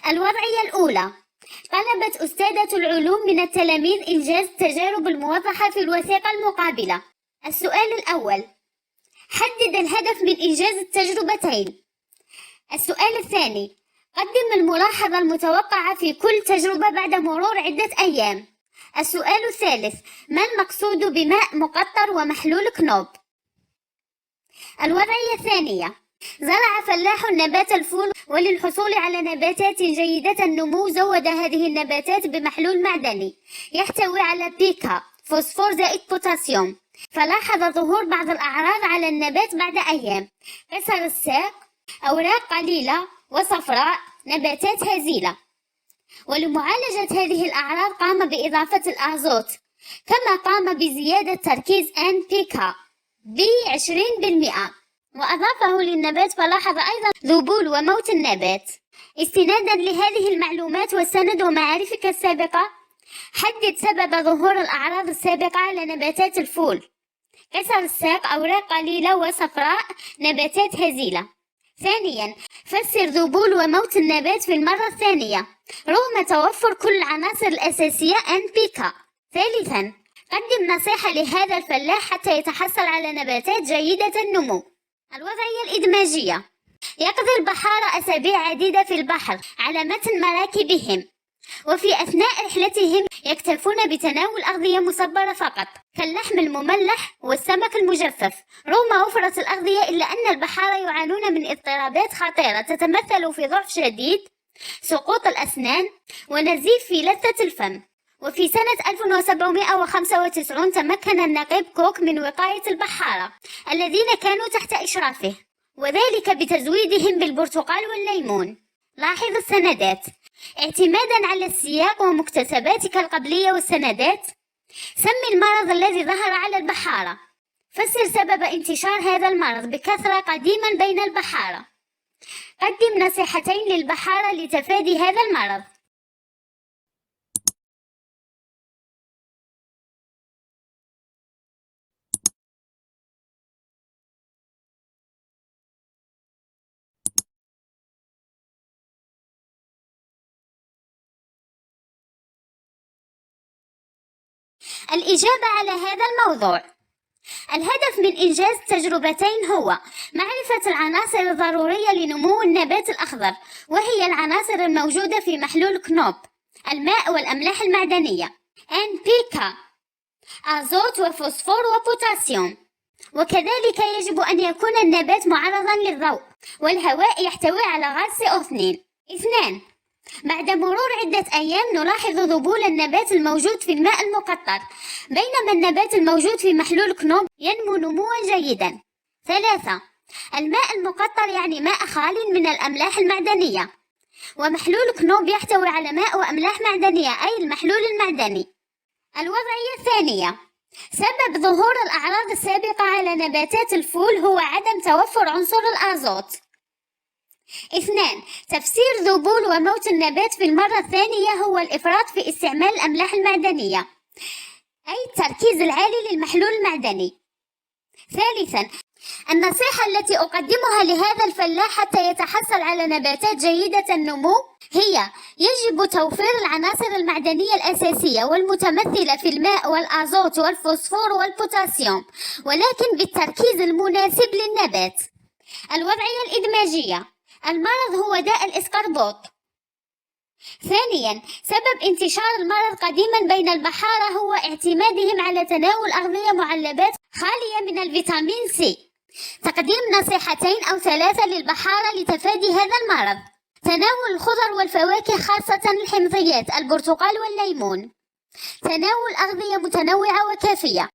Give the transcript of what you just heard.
الوضعية الأولى: طلبت أستاذة العلوم من التلاميذ إنجاز التجارب الموضحة في الوثيقة المقابلة. السؤال الأول: حدد الهدف من إنجاز التجربتين. السؤال الثاني: قدم الملاحظة المتوقعة في كل تجربة بعد مرور عدة أيام. السؤال الثالث: ما المقصود بماء مقطر ومحلول كنوب؟ الوضعية الثانية: زرع فلاح نبات الفول، وللحصول على نباتات جيدة النمو زود هذه النباتات بمحلول معدني يحتوي على بيكا فوسفور زائد بوتاسيوم، فلاحظ ظهور بعض الأعراض على النبات بعد أيام: قصر الساق، أوراق قليلة وصفراء، نباتات هزيلة. ولمعالجة هذه الأعراض قام بإضافة الأزوت، كما قام بزيادة تركيز NPK ب20%، وأضافه للنبات فلاحظ أيضا ذبول وموت النبات. استنادا لهذه المعلومات والسند ومعارفك السابقة، حدد سبب ظهور الأعراض السابقة على نباتات الفول: قصر الساق، أوراق قليلة وصفراء، نباتات هزيلة. ثانيا، فسر ذبول وموت النبات في المرة الثانية رغم توفر كل العناصر الأساسية NPK. ثالثا، قدم نصيحة لهذا الفلاح حتى يتحصل على نباتات جيدة النمو. الوضعية الإدماجية: يقضي البحارة أسابيع عديدة في البحر على متن مراكبهم، وفي أثناء رحلتهم يكتفون بتناول أغذية مصبرة فقط كاللحم المملح والسمك المجفف. رغم وفرة الأغذية إلا أن البحارة يعانون من اضطرابات خطيرة تتمثل في ضعف شديد، سقوط الأسنان، ونزيف في لثة الفم. وفي سنة 1795 تمكن النقيب كوك من وقاية البحارة الذين كانوا تحت إشرافه، وذلك بتزويدهم بالبرتقال والليمون. لاحظ السندات: اعتمادا على السياق ومكتسباتك القبلية والسندات، سمي المرض الذي ظهر على البحارة. فسر سبب انتشار هذا المرض بكثرة قديما بين البحارة. قدم نصيحتين للبحارة لتفادي هذا المرض. الإجابة على هذا الموضوع: الهدف من إنجاز التجربتين هو معرفة العناصر الضرورية لنمو النبات الأخضر، وهي العناصر الموجودة في محلول كنوب: الماء والأملاح المعدنية NPK، أزوت وفوسفور وبوتاسيوم. وكذلك يجب أن يكون النبات معرضا للضوء والهواء يحتوي على غاز CO2. 2. بعد مرور عدة أيام نلاحظ ذبول النبات الموجود في الماء المقطر، بينما النبات الموجود في محلول كنوب ينمو نموا جيدا. 3. الماء المقطر يعني ماء خال من الأملاح المعدنية، ومحلول كنوب يحتوي على ماء وأملاح معدنية أي المحلول المعدني. الوضعية الثانية: سبب ظهور الأعراض السابقة على نباتات الفول هو عدم توفر عنصر الأزوت. 2. تفسير ذبول وموت النبات في المرة الثانية هو الإفراط في استعمال الأملاح المعدنية أي التركيز العالي للمحلول المعدني. ثالثا، النصيحة التي أقدمها لهذا الفلاح حتى يتحصل على نباتات جيدة النمو هي: يجب توفير العناصر المعدنية الأساسية والمتمثلة في الماء والأزوت والفوسفور والبوتاسيوم، ولكن بالتركيز المناسب للنبات. الوضعية الإدماجية: المرض هو داء الإسقربوط. ثانيا، سبب انتشار المرض قديما بين البحارة هو اعتمادهم على تناول أغذية معلبات خالية من الفيتامين سي. تقديم نصيحتين أو 3 للبحارة لتفادي هذا المرض: تناول الخضر والفواكه خاصة الحمضيات، البرتقال والليمون. تناول أغذية متنوعة وكافية.